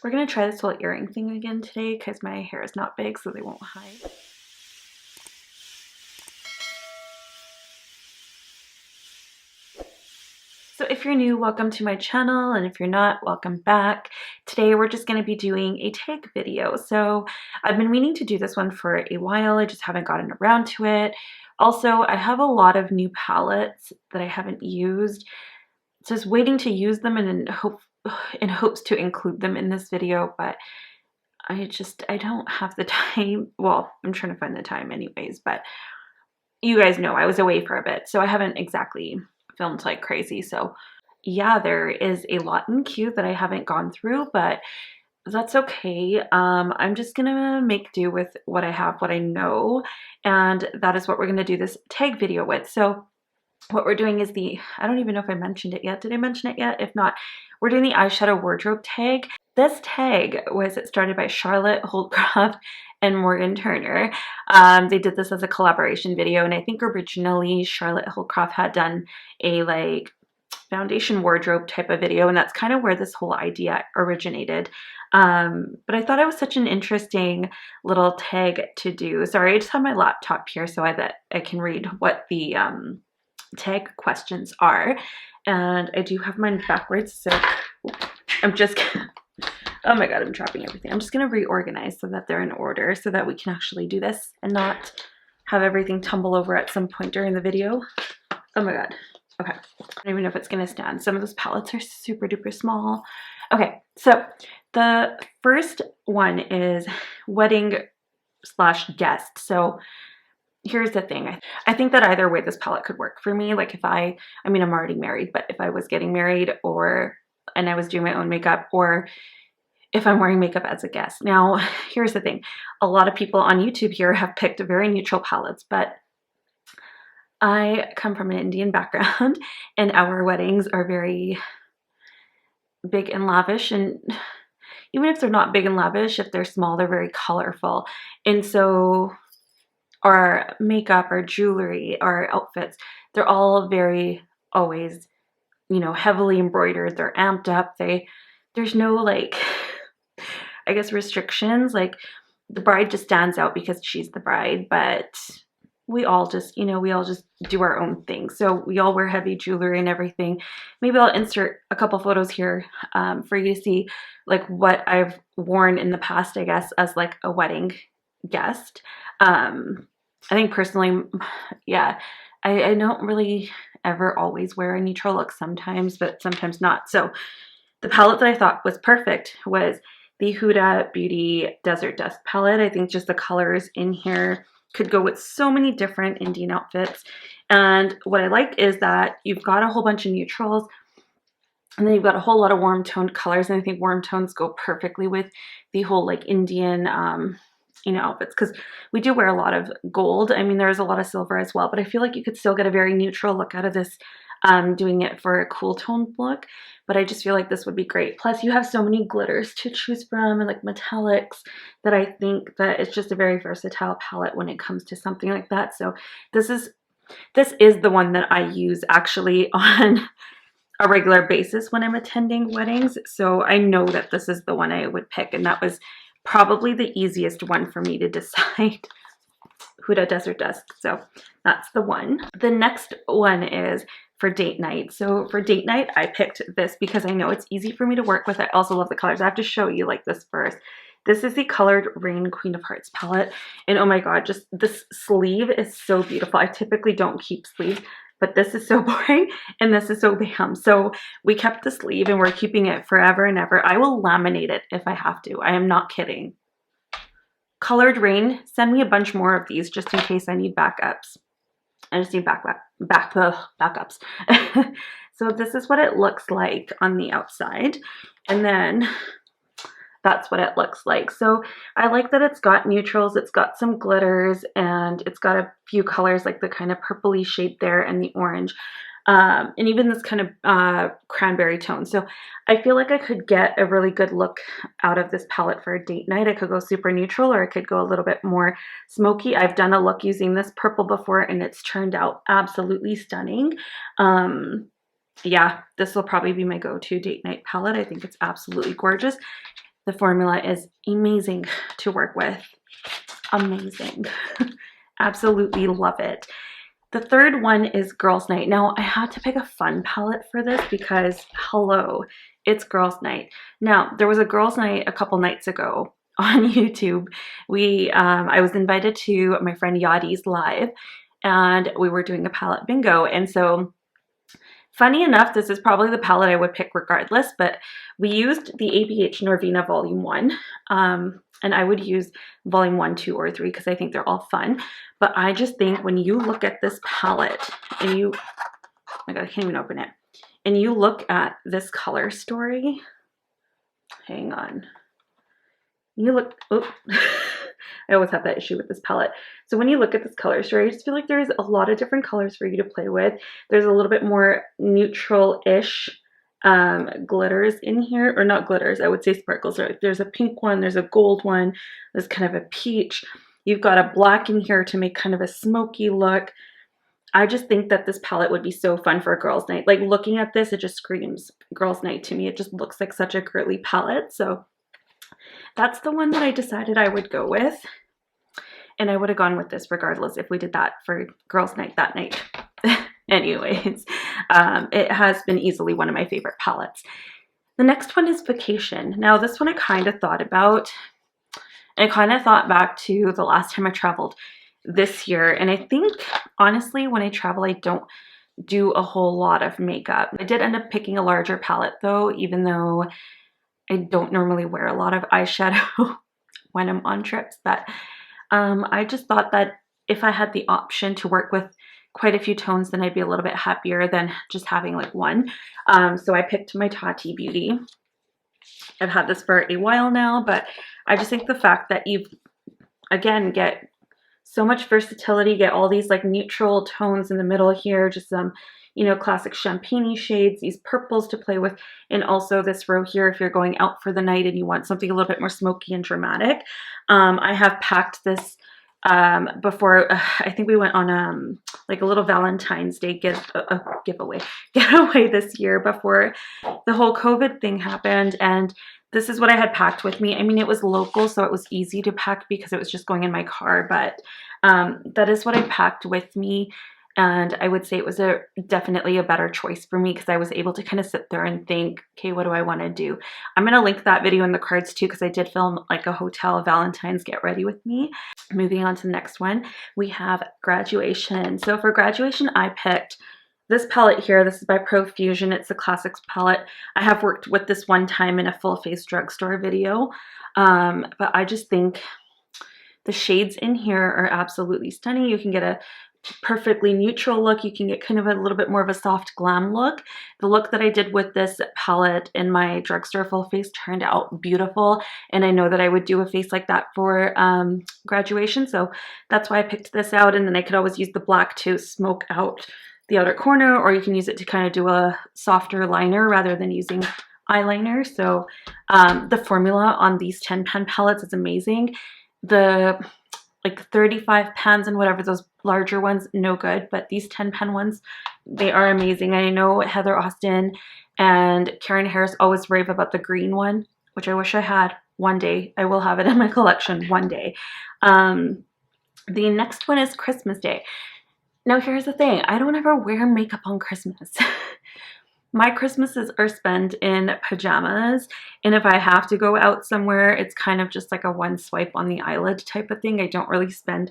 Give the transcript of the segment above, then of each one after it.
We're going to try this whole earring thing again today because my hair is not big, so they won't hide. So if you're new, welcome to my channel, and if you're not, welcome back. Today we're just going to be doing a tag video. So I've been meaning to do this one for a while, I just haven't gotten around to it. Also, I have a lot of new palettes that I haven't used, so I was waiting to use them and in hopes to include them in this video, but I don't have the time. Well, I'm trying to find the time anyways, but you guys know I was away for a bit, so I haven't exactly filmed like crazy. So yeah, there is a lot in queue that I haven't gone through, but that's okay. I'm just gonna make do with what I have, what I know, and that is what we're gonna do this tag video with. So what we're doing is I don't even know if I mentioned it yet. Did I mention it yet? If not, we're doing the eyeshadow wardrobe tag. This tag was started by Charlotte Holdcroft and Morgan Turner. They did this as a collaboration video, and I think originally Charlotte Holdcroft had done a like foundation wardrobe type of video, and that's kind of where this whole idea originated. But I thought it was such an interesting little tag to do. Sorry, I just have my laptop here so that I can read what the tag questions are, and I do have mine backwards, so I'm just oh my god, I'm dropping everything. I'm just gonna reorganize so that they're in order so that we can actually do this and not have everything tumble over at some point during the video. Oh my god. Okay, I don't even know if it's gonna stand. Some of those palettes are super duper small. Okay, so the first one is wedding / guest. So here's the thing. I think that either way this palette could work for me. Like if I mean, I'm already married, but if I was getting married and I was doing my own makeup, or if I'm wearing makeup as a guest. Now, here's the thing. A lot of people on YouTube here have picked very neutral palettes, but I come from an Indian background and our weddings are very big and lavish, and even if they're not big and lavish, if they're small, they're very colorful. And so our makeup, our jewelry, our outfits, they're all very always, you know, heavily embroidered. They're amped up. There's no like, I guess, restrictions. Like the bride just stands out because she's the bride, but we all just, you know, we all just do our own thing. So we all wear heavy jewelry and everything. Maybe I'll insert a couple photos here for you to see like what I've worn in the past, I guess, as like a wedding guest. I think personally, yeah, I don't really ever always wear a neutral look, sometimes, but sometimes not. So the palette that I thought was perfect was the Huda Beauty Desert Dust palette. I think just the colors in here could go with so many different Indian outfits. And what I like is that you've got a whole bunch of neutrals, and then you've got a whole lot of warm toned colors. And I think warm tones go perfectly with the whole like Indian, you know, outfits, because we do wear a lot of gold. I mean, there's a lot of silver as well, but I feel like you could still get a very neutral look out of this, doing it for a cool toned look. But I just feel like this would be great. Plus you have so many glitters to choose from and like metallics that I think that it's just a very versatile palette when it comes to something like that. So this is the one that I use actually on a regular basis when I'm attending weddings. So I know that this is the one I would pick, and that was probably the easiest one for me to decide. Huda Desert Dusk. So that's the one. The next one is for date night. So for date night, I picked this because I know it's easy for me to work with. I also love the colors. I have to show you like this first. This is the colored Raine Queen of Hearts palette. And oh my god, just this sleeve is so beautiful. I typically don't keep sleeves, but this is so boring and this is so bam. So we kept the sleeve and we're keeping it forever and ever. I will laminate it if I have to. I am not kidding. Colored Raine, send me a bunch more of these just in case I need backups. I just need backups. So this is what it looks like on the outside, and then that's what it looks like. So I like that it's got neutrals, it's got some glitters, and it's got a few colors like the kind of purpley shade there and the orange. And even this kind of cranberry tone. So I feel like I could get a really good look out of this palette for a date night. I could go super neutral, or I could go a little bit more smoky. I've done a look using this purple before and it's turned out absolutely stunning. Yeah, this will probably be my go-to date night palette. I think it's absolutely gorgeous. The formula is amazing to work with. Amazing. Absolutely love it. The third one is Girls Night. Now, I had to pick a fun palette for this because, hello, it's Girls Night. Now, there was a Girls Night a couple nights ago on YouTube. I was invited to my friend Yadi's live, and we were doing a palette bingo. And so, funny enough, this is probably the palette I would pick regardless, but we used the ABH Norvina Volume 1, and I would use Volume 1, 2, or 3 because I think they're all fun. But I just think when you look at this palette, and oh my god, I can't even open it, and you look at this color story, hang on, you look, oh, I always have that issue with this palette. So when you look at this color story, I just feel like there's a lot of different colors for you to play with. There's a little bit more neutral-ish glitters in here, or not glitters, I would say sparkles. There's a pink one, there's a gold one, there's kind of a peach. You've got a black in here to make kind of a smoky look. I just think that this palette would be so fun for a girls' night. Like, looking at this, it just screams girls' night to me. It just looks like such a girly palette. So that's the one that I decided I would go with. And I would have gone with this regardless if we did that for girls' night that night. Anyways, it has been easily one of my favorite palettes. The next one is Vacation. Now, this one I kind of thought about. I kind of thought back to the last time I traveled this year. And I think, honestly, when I travel, I don't do a whole lot of makeup. I did end up picking a larger palette, though, even though I don't normally wear a lot of eyeshadow when I'm on trips. But I just thought that if I had the option to work with quite a few tones, then I'd be a little bit happier than just having like one. So I picked my Tati Beauty. I've had this for a while now, but I just think the fact that you, again, get so much versatility, get all these like neutral tones in the middle here, just some, you know, classic champagne shades, these purples to play with, and also this row here if you're going out for the night and you want something a little bit more smoky and dramatic. I have packed this before. I think we went on like a little Valentine's Day getaway this year before the whole COVID thing happened, and this is what I had packed with me. I mean, it was local, so it was easy to pack because it was just going in my car, but that is what I packed with me. And I would say it was definitely a better choice for me because I was able to kind of sit there and think, okay, what do I want to do? I'm going to link that video in the cards too because I did film like a hotel Valentine's get ready with me. Moving on to the next one, we have Graduation. So for Graduation, I picked this palette here. This is by Profusion. It's the Classics palette. I have worked with this one time in a full face drugstore video, but I just think the shades in here are absolutely stunning. You can get a perfectly neutral look. You can get kind of a little bit more of a soft glam look. The look that I did with this palette in my drugstore full face turned out beautiful, and I know that I would do a face like that for Graduation, so that's why I picked this out. And then I could always use the black to smoke out the outer corner, or you can use it to kind of do a softer liner rather than using eyeliner. So the formula on these 10 pan palettes is amazing. The like 35 pans and whatever, those larger ones, no good, but these 10 pen ones, they are amazing. I know Heather Austin and Karen Harris always rave about the green one, which I wish I had one day. I will have it in my collection one day. The next one is Christmas Day. Now here's the thing, I don't ever wear makeup on Christmas. My Christmases are spent in pajamas, and if I have to go out somewhere, it's kind of just like a one swipe on the eyelid type of thing. I don't really spend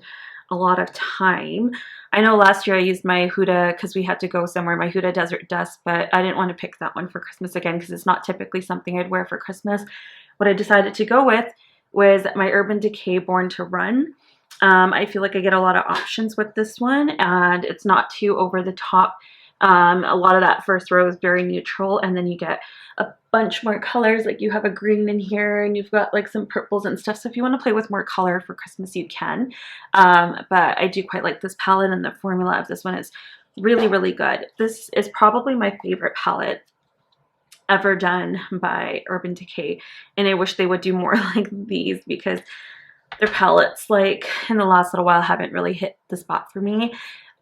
a lot of time. I know last year I used my Huda because we had to go somewhere, my Huda Desert Dusk, but I didn't want to pick that one for Christmas again because it's not typically something I'd wear for Christmas. What I decided to go with was my Urban Decay Born to Run. I feel like I get a lot of options with this one, and it's not too over the top. A lot of that first row is very neutral, and then you get a bunch more colors. Like you have a green in here, and you've got like some purples and stuff. So if you want to play with more color for Christmas, you can. But I do quite like this palette, and the formula of this one is really, really good. This is probably my favorite palette ever done by Urban Decay, and I wish they would do more like these because their palettes, like in the last little while, haven't really hit the spot for me.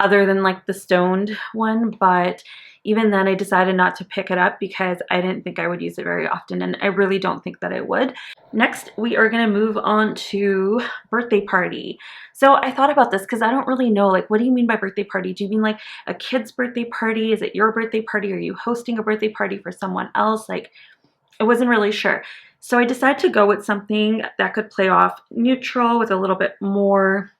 other than like the stoned one, but even then I decided not to pick it up because I didn't think I would use it very often, and I really don't think that I would. Next, we are going to move on to birthday party. So I thought about this because I don't really know, like, what do you mean by birthday party? Do you mean like a kid's birthday party? Is it your birthday party? Are you hosting a birthday party for someone else? Like, I wasn't really sure. So I decided to go with something that could play off neutral with a little bit more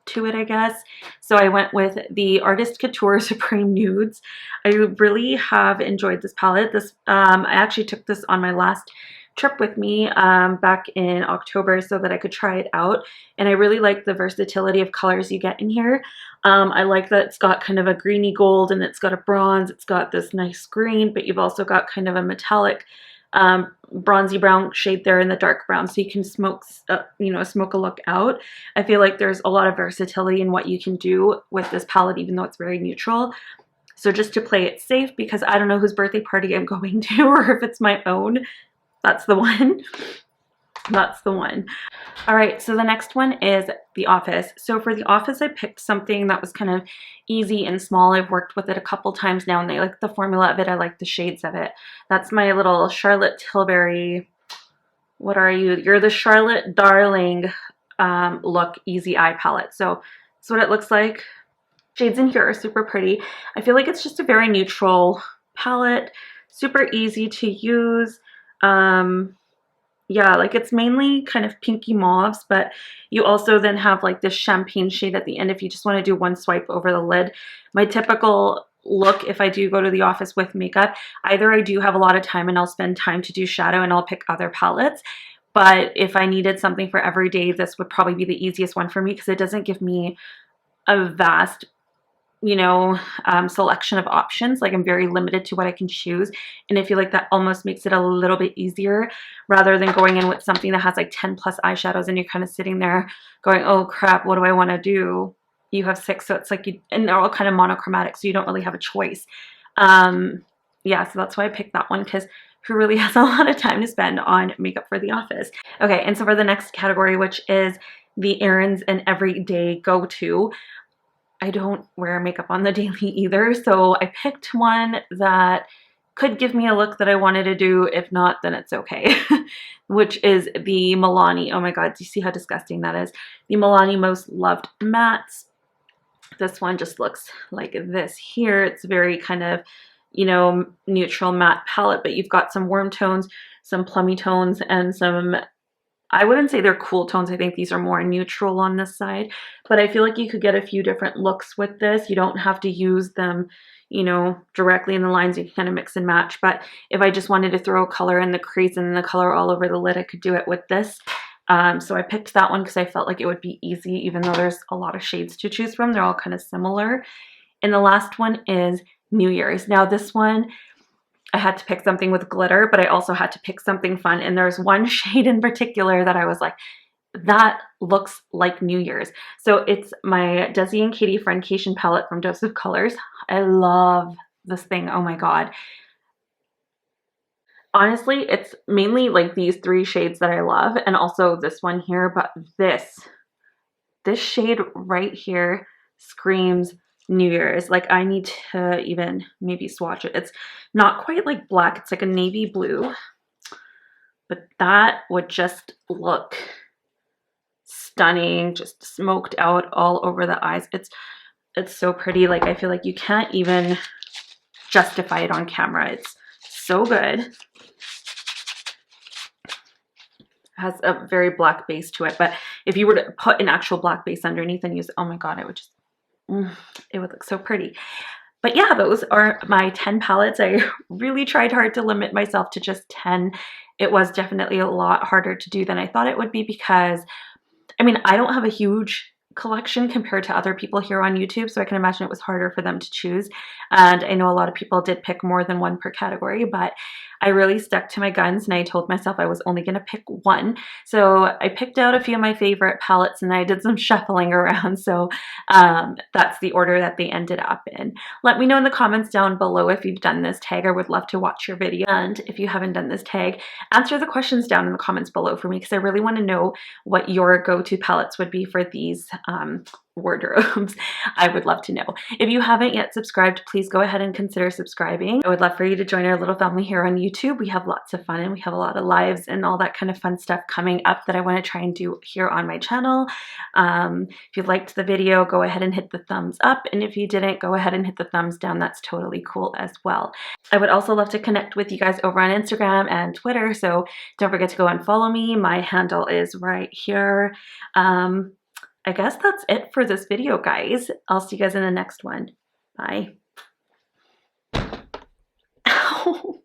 to it, I guess. So I went with the Artist Couture Supreme Nudes. I really have enjoyed this palette. I actually took this on my last trip with me back in October so that I could try it out, and I really like the versatility of colors you get in here. I like that it's got kind of a greeny gold, and it's got a bronze, it's got this nice green, but you've also got kind of a metallic bronzy brown shade there in the dark brown, so you can smoke a look out. I feel like there's a lot of versatility in what you can do with this palette, even though it's very neutral. So just to play it safe, because I don't know whose birthday party I'm going to or if it's my own, that's the one. That's the one. All right, so the next one is The Office. So for The Office, I picked something that was kind of easy and small. I've worked with it a couple times now, and I like the formula of it. I like the shades of it. That's my little Charlotte Tilbury, what are you? You're the Charlotte Darling look Easy Eye palette. So that's what it looks like. Shades in here are super pretty. I feel like it's just a very neutral palette, super easy to use. Yeah, like it's mainly kind of pinky mauves, but you also then have like this champagne shade at the end if you just want to do one swipe over the lid. My typical look, if I do go to the office with makeup, either I do have a lot of time and I'll spend time to do shadow and I'll pick other palettes, but if I needed something for every day, this would probably be the easiest one for me because it doesn't give me a vast selection of options. Like I'm very limited to what I can choose, and I feel like that almost makes it a little bit easier rather than going in with something that has like 10 plus eyeshadows and you're kind of sitting there going, oh crap, what do I want to do? You have 6, so it's like and they're all kind of monochromatic, so you don't really have a choice. Yeah, so that's why I picked that one, because who really has a lot of time to spend on makeup for the office. Okay, and so for the next category, which is the errands and everyday go-to, I don't wear makeup on the daily either, so I picked one that could give me a look that I wanted to do. If not, then it's okay. Which is the Milani. Oh my god, do you see how disgusting that is? The Milani Most Loved Mattes. This one just looks like this here. It's very kind of, neutral matte palette, but you've got some warm tones, some plummy tones, and some, I wouldn't say they're cool tones. I think these are more neutral on this side, but I feel like you could get a few different looks with this. You don't have to use them, directly in the lines. You can kind of mix and match, but if I just wanted to throw a color in the crease and the color all over the lid, I could do it with this. So I picked that one because I felt like it would be easy, even though there's a lot of shades to choose from. They're all kind of similar. And the last one is New Year's. Now this one, I had to pick something with glitter, but I also had to pick something fun. And there's one shade in particular that I was like, that looks like New Year's. So it's my Desi and Katy Friendcation palette from Dose of Colors. I love this thing. Oh my god. Honestly, it's mainly like these 3 shades that I love, and also this one here, but this shade right here screams New Year's. Like I need to even maybe swatch it. It's not quite like black, it's like a navy blue, but that would just look stunning, just smoked out all over the eyes. It's so pretty. Like I feel like you can't even justify it on camera. It's so good. It has a very black base to it, but if you were to put an actual black base underneath and use it, oh my god, it would just it would look so pretty. But yeah, those are my 10 palettes. I really tried hard to limit myself to just 10. It was definitely a lot harder to do than I thought it would be because, I mean, I don't have a huge collection compared to other people here on YouTube, so I can imagine it was harder for them to choose. And I know a lot of people did pick more than one per category, but I really stuck to my guns and I told myself I was only going to pick one. So I picked out a few of my favorite palettes and I did some shuffling around. So that's the order that they ended up in. Let me know in the comments down below if you've done this tag. I would love to watch your video. And if you haven't done this tag, answer the questions down in the comments below for me because I really want to know what your go-to palettes would be for these wardrobes, I would love to know. If you haven't yet subscribed, please go ahead and consider subscribing. I would love for you to join our little family here on YouTube. We have lots of fun and we have a lot of lives and all that kind of fun stuff coming up that I want to try and do here on my channel. If you liked the video, go ahead and hit the thumbs up, and if you didn't, go ahead and hit the thumbs down. That's totally cool as well. I would also love to connect with you guys over on Instagram and Twitter, so don't forget to go and follow me. My handle is right here. I guess that's it for this video, guys. I'll see you guys in the next one. Bye. Ow.